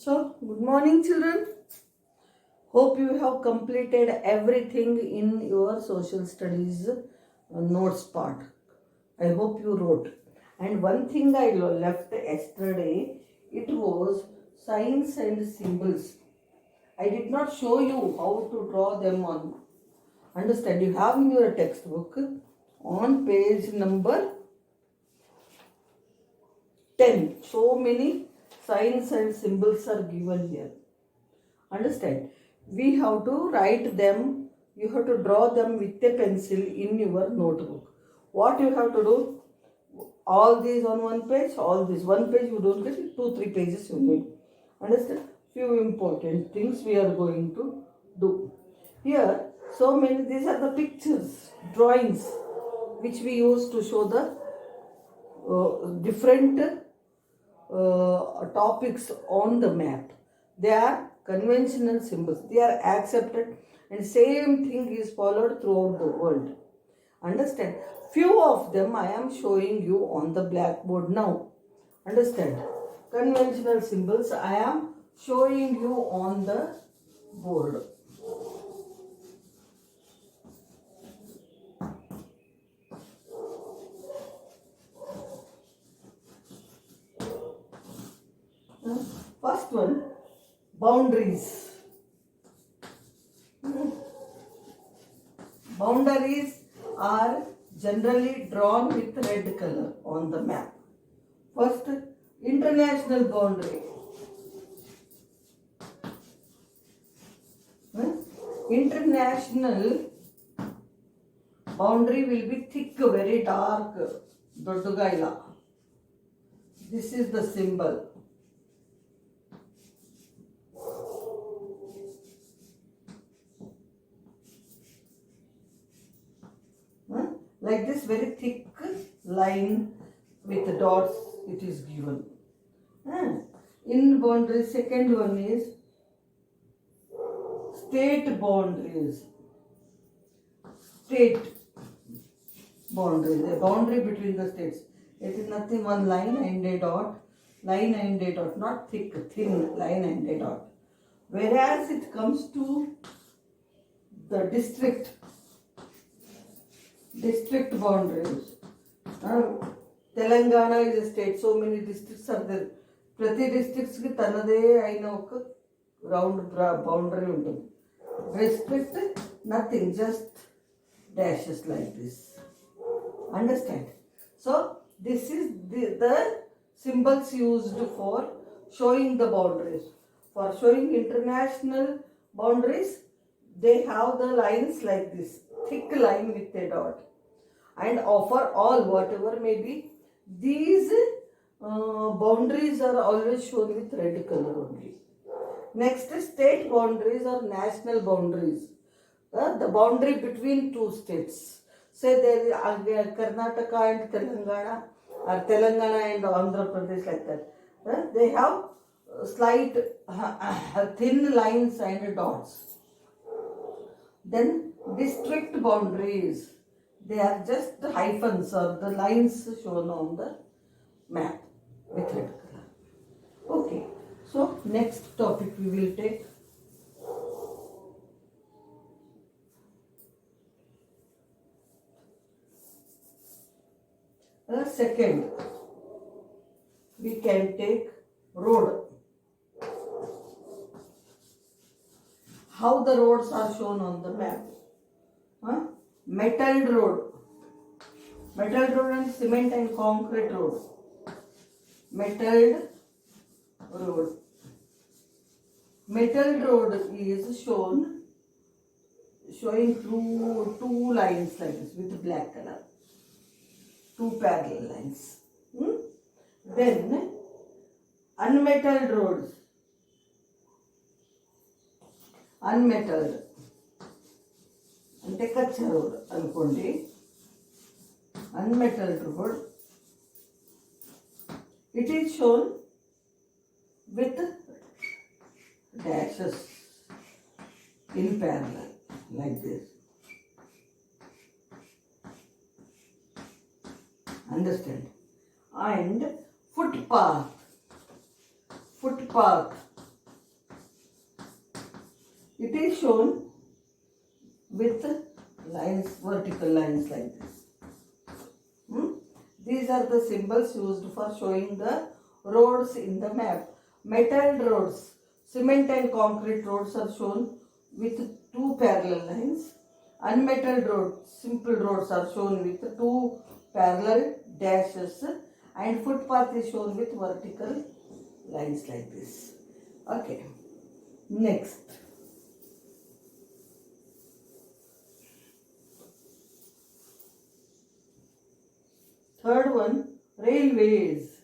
So, good morning, children. Hope you have completed everything in your social studies notes part. I hope you wrote. And one thing I left yesterday, it was signs and symbols. I did not show you how to draw them on. Understand? You have in your textbook on page number 10. So many signs and symbols are given here. Understand? We have to write them, you have to draw them with a pencil in your notebook. What you have to do? All these on one page, all this one page you don't get it, 2-3 pages you need. Understand? Few important things we are going to do. Here, so many, these are the pictures, drawings, which we use to show the different topics on the map. They are conventional symbols. They are accepted and same thing is followed throughout the world. Understand? Few of them I am showing you on the blackboard now. Understand? Conventional symbols I am showing you on the board. First one, boundaries. Boundaries are generally drawn with red color on the map. First, international boundary. International boundary will be thick, very dark. Doddugaila. This is the symbol. Like this very thick line with dots it is given. In boundary, second one is state boundaries. State boundaries, the boundary between the states. It is nothing one line and a dot, not thick, thin line and a dot. Whereas it comes to the district boundaries. Telangana is a state, so many districts are there. ప్రతి డిస్ట్రిక్ట్స్కి తనదే అయిన ఒక round boundary ఉంటుంది. District, nothing, just dashes like this. Understand? So, this is the symbols used for showing the boundaries. For showing international boundaries, they have the lines like this, thick line with a dot. And for all, whatever may be, these boundaries are always shown with red color only. Next, state boundaries or national boundaries. The boundary between two states. Say there is Karnataka and Telangana, or Telangana and Andhra Pradesh, like that. They have slight thin lines and dots. Then district boundaries. They are just hyphens or the lines shown on the map with red color. Okay. So next topic we will take second. We can take road. How the roads are shown on the map. Metalled road. Metalled road and cement and concrete road. Metalled road. Metalled road is showing through two lines like this with black color. Two parallel lines. Then unmetalled roads. Unmetalled. అంటే కచ్చా road అనుకోండి. Unmetalled road. It is shown with dashes in parallel like this. Understand? And footpath It is shown with lines, vertical lines like this. These are the symbols used for showing the roads in the map. Metal roads, cement and concrete roads are shown with two parallel lines. Unmetalled roads, simple roads are shown with two parallel dashes, and footpath is shown with vertical lines like this. Okay. Next. Third one, railways.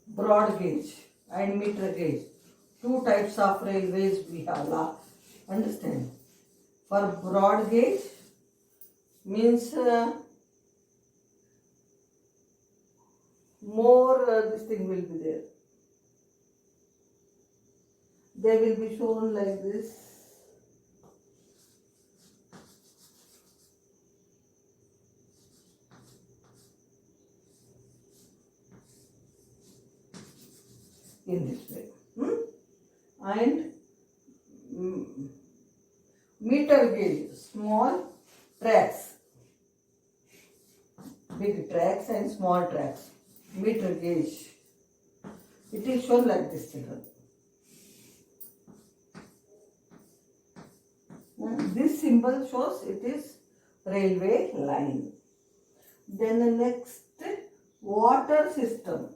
Broad gauge and meter gauge. Two types of railways we have. Understand? For broad gauge means more this thing will be there. They will be shown like this. In this way. And meter gauge, small tracks, big tracks and small tracks. Meter gauge. It is shown like this, children. This symbol shows it is railway line. Then the next, water system.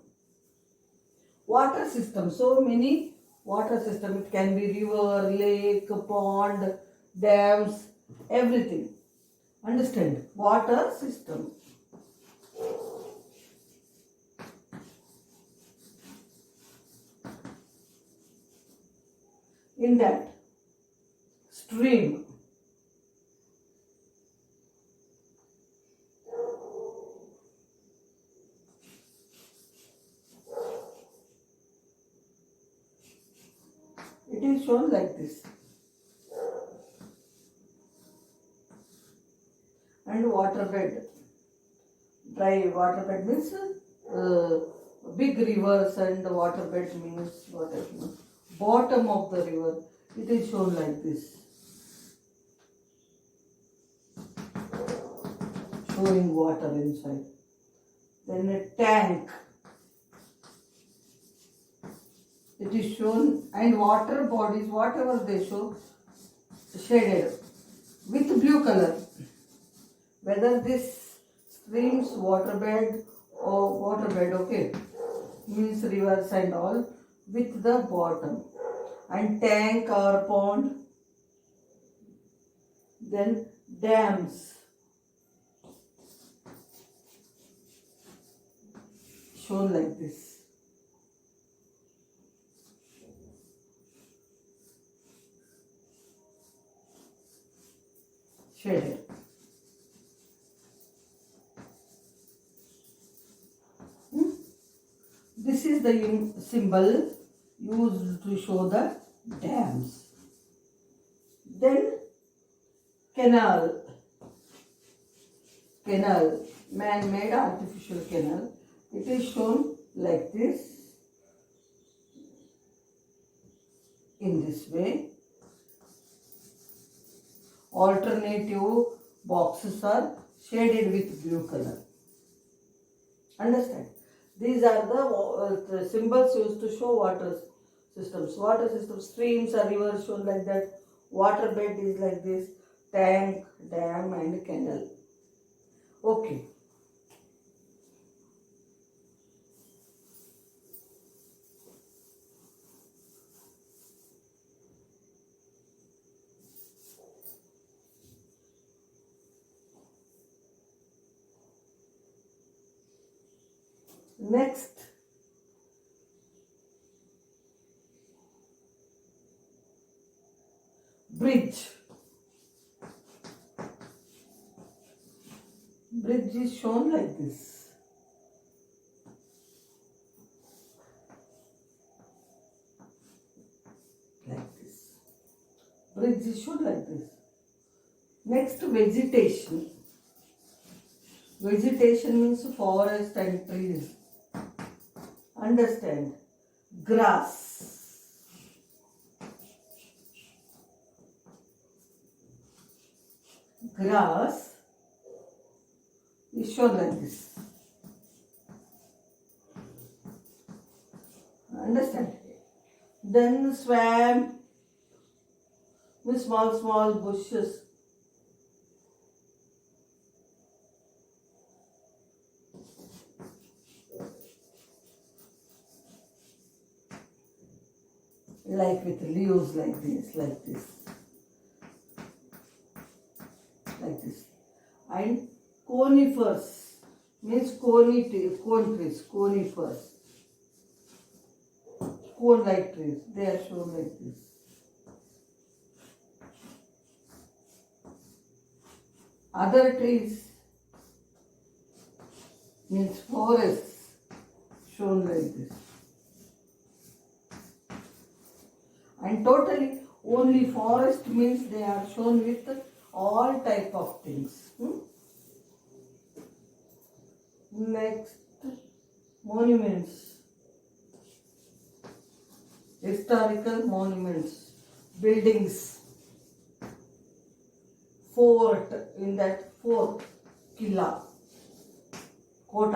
Water system, so many water system. It can be river, lake, pond, dams, everything. Understand? Water system. In that, stream. It is shown like this. And waterbed. Dry waterbed means big rivers, and waterbed means water. Bottom of the river. It is shown like this. Showing water inside. Then a tank. It is shown, and water bodies, whatever they show, shaded with blue color. Whether this streams, waterbed or waterbed, okay, means rivers and all, with the bottom. And tank or pond. Then dams. Shown like this. Shaded. This is the symbol used to show the dams. Then canal. Canal, man-made artificial canal. It is shown like this. In this way. Alternative boxes are shaded with blue color. Understand? These are the symbols used to show water systems. Water systems, streams or rivers shown like that. Water bed is like this. Tank, dam and canal. Okay. Next, bridge. Bridge is shown like this. Like this. Bridge is shown like this. Next, vegetation. Vegetation means forest and trees. Understand? Grass. Grass is shown like this. Understand? Then swamp with small bushes. Like with leaves like this, like this. Like this. And conifers means cone trees, conifers. Cone like trees, they are shown like this. Other trees means forests, shown like this. And totally only forest means they are shown with all type of things. Next, monuments. Historical monuments, buildings, fort, in that fort, కిల్లా, కోట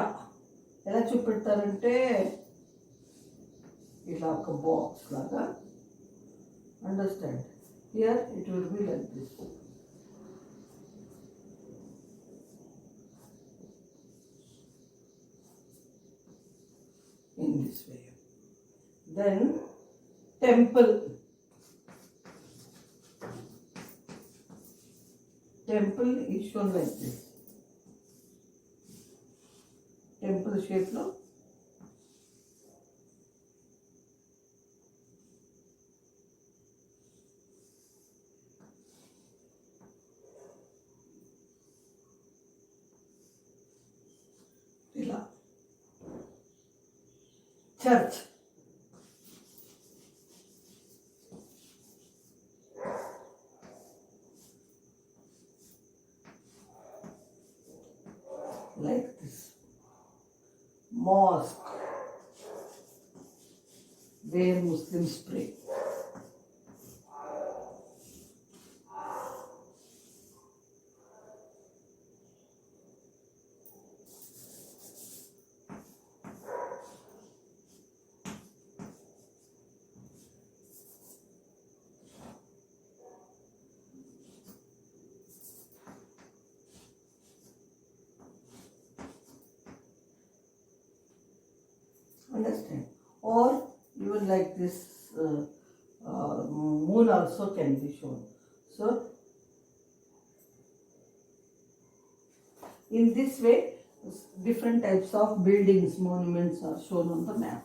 ఎలా చూపెడతారంటే ఇలా ఒక box లాగా. Understand? Here it will be like this. In this way. Then temple. Temple is shown like this. Temple shape lo ila church. Like this. Mosque, where Muslims pray. Understand? Or even like this moon also can be shown. So in this way different types of buildings, monuments are shown on the map.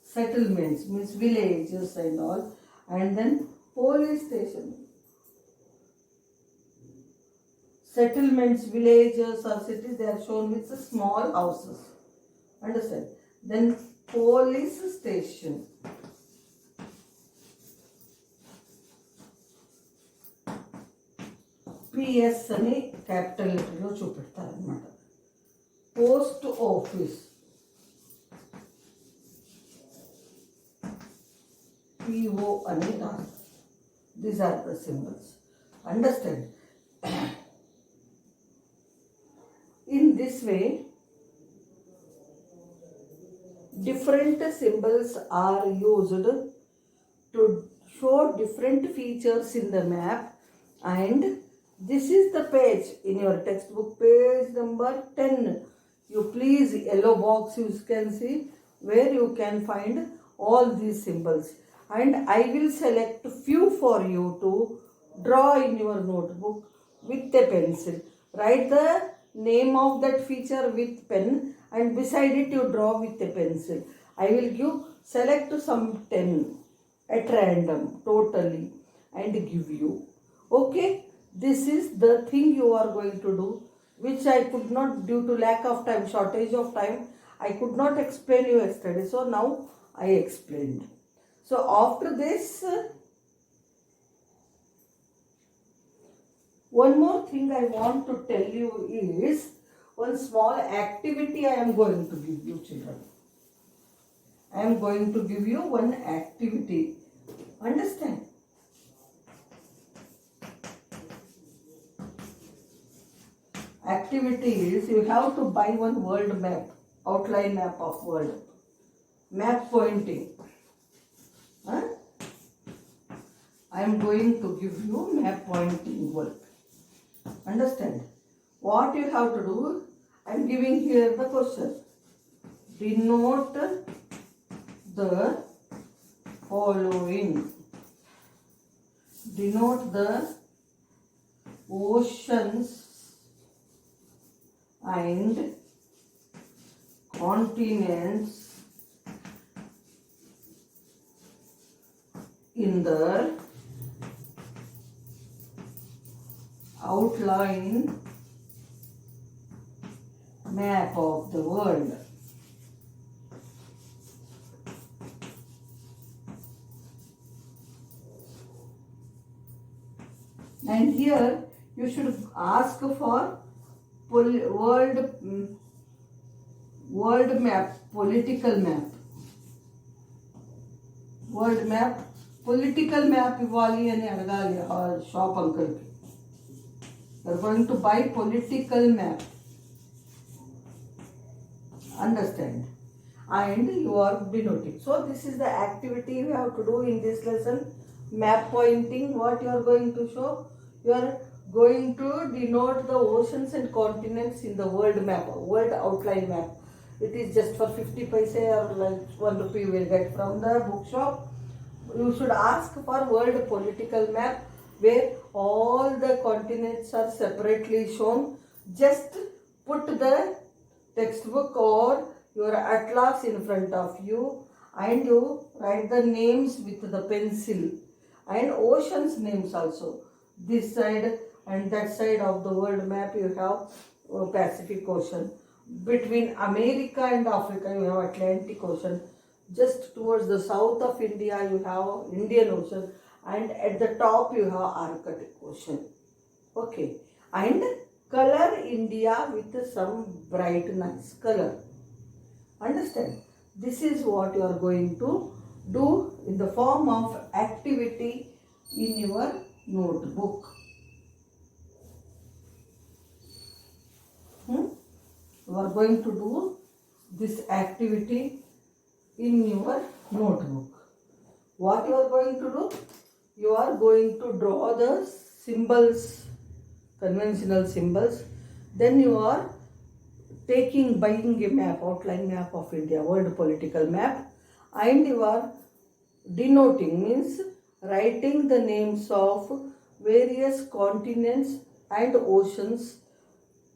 Settlements means villages and all, and then police station. Settlements, villages or cities, they are shown with the small houses. Understand? Then police station. PS అని capital లెటర్లో చూపెడతారనమాట. Post office, PO అని రాస్తారు. These are the symbols. Understand? In this way, different symbols are used to show different features in the map, and this is the page in your textbook, page number 10. You please, yellow box you can see where you can find all these symbols, and I will select few for you to draw in your notebook with a pencil. Write the name of that feature with pen, and beside it you draw with a pencil. I will select some 10 at random totally and give you. Okay, this is the thing you are going to do, which I could not, due to lack of time, shortage of time, I could not explain you yesterday, so now I explained. So after this, one more thing I want to tell you is one small activity I am going to give you, children. I am going to give you one activity. Understand? Activity is you have to buy one world map, outline map of world. Map pointing. Huh? I am going to give you map pointing work. Understand? What you have to do, I am giving here the question. Denote the following. Denote the oceans and continents in the outline map of the world. And here you should ask for world map, political map. World map, political map ఇవ్వాలి అని అడగాలి shop అంకుల్కి. You're going to buy political map. Understand? And you are denoting. So this is the activity you have to do in this lesson. Map pointing. What you are going to show? You are going to denote the oceans and continents in the world map, world outline map. It is just for 50 paise or like 1 rupee you will get from the bookshop. You should ask for world political map where all the continents are separately shown. Just put the textbook or your atlas in front of you and you write the names with the pencil and oceans names also. This side and that side of the world map you have Pacific Ocean. Between America and Africa you have Atlantic Ocean. Just towards the south of India you have Indian Ocean and at the top you have Arctic Ocean. Okay. And color India with some bright nice color. Understand? This is what you are going to do in the form of activity in your notebook. You are going to do this activity in your notebook. What you are going to do? You are going to draw the symbols, conventional symbols. Then you are buying a map, outline map of India, world political map, and you are denoting, means writing the names of various continents and oceans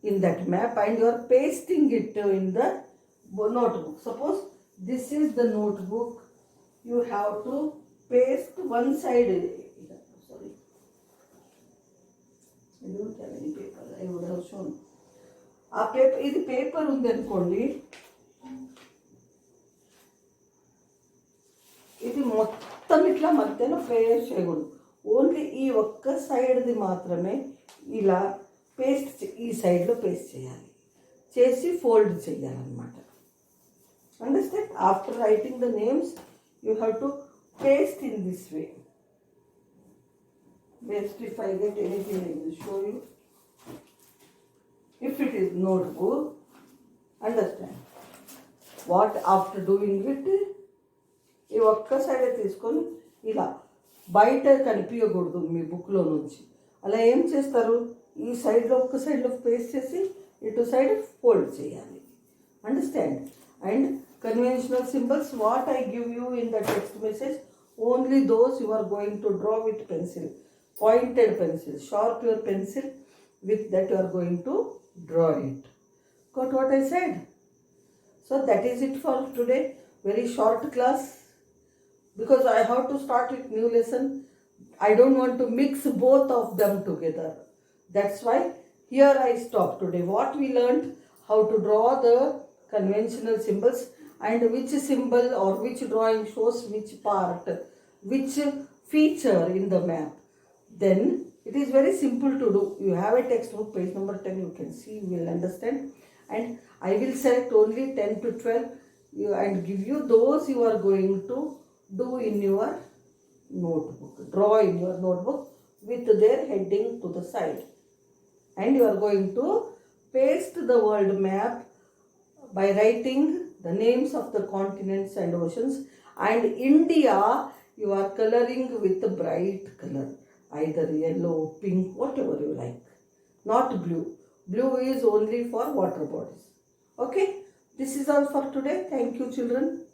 in that map, and you are pasting it in the notebook. Suppose this is the notebook, you have to paste one side. Sorry, I don't have any paper. I would have shown. ఆ paper, ఇది paper ఉంది అనుకోండి, ఇది మొత్తం ఇట్లా మధ్యలో paste చేయకూడదు. Only ఈ ఒక్క సైడ్ది మాత్రమే ఇలా పేస్ట్, ఈ సైడ్లో పేస్ట్ చేయాలి, చేసి ఫోల్డ్ చేయాలన్నమాట. Understand? After writing the names you have to paste in this way. Best if I get anything I will show you. If it is notebook, understand what after doing it, ఈ ఒక్క side తీసుకొని ఇలా బయట కనిపించకూడదు మీ బుక్లో నుంచి. అలా ఏం చేస్తారు, ఈ సైడ్లో ఒక్క సైడ్లో పేస్ట్ చేసి ఇటు సైడ్ ఫోల్డ్ చేయాలి. Understand? And conventional symbols, what I give you in the text message, only those you are going to draw with pencil, pointed pencil, sharp your pencil, with that you are going to draw it. Got what I said? So that is it for today. Very short class, because I have to start with new lesson. I don't want to mix both of them together. That's why here I stop today. What we learned, how to draw the conventional symbols, and which symbol or which drawing shows which part, which feature in the map. Then it is very simple to do. You have a textbook, page number 10, you can see, you will understand. And I will select only 10 to 12. and give you those you are going to do in your notebook. Draw in your notebook with their heading to the side. And you are going to paste the world map by writing the names of the continents and oceans. And India, you are coloring with a bright color, either yellow, pink, whatever you like. Not blue. Blue is only for water bodies. Okay, this is all for today. Thank you, children.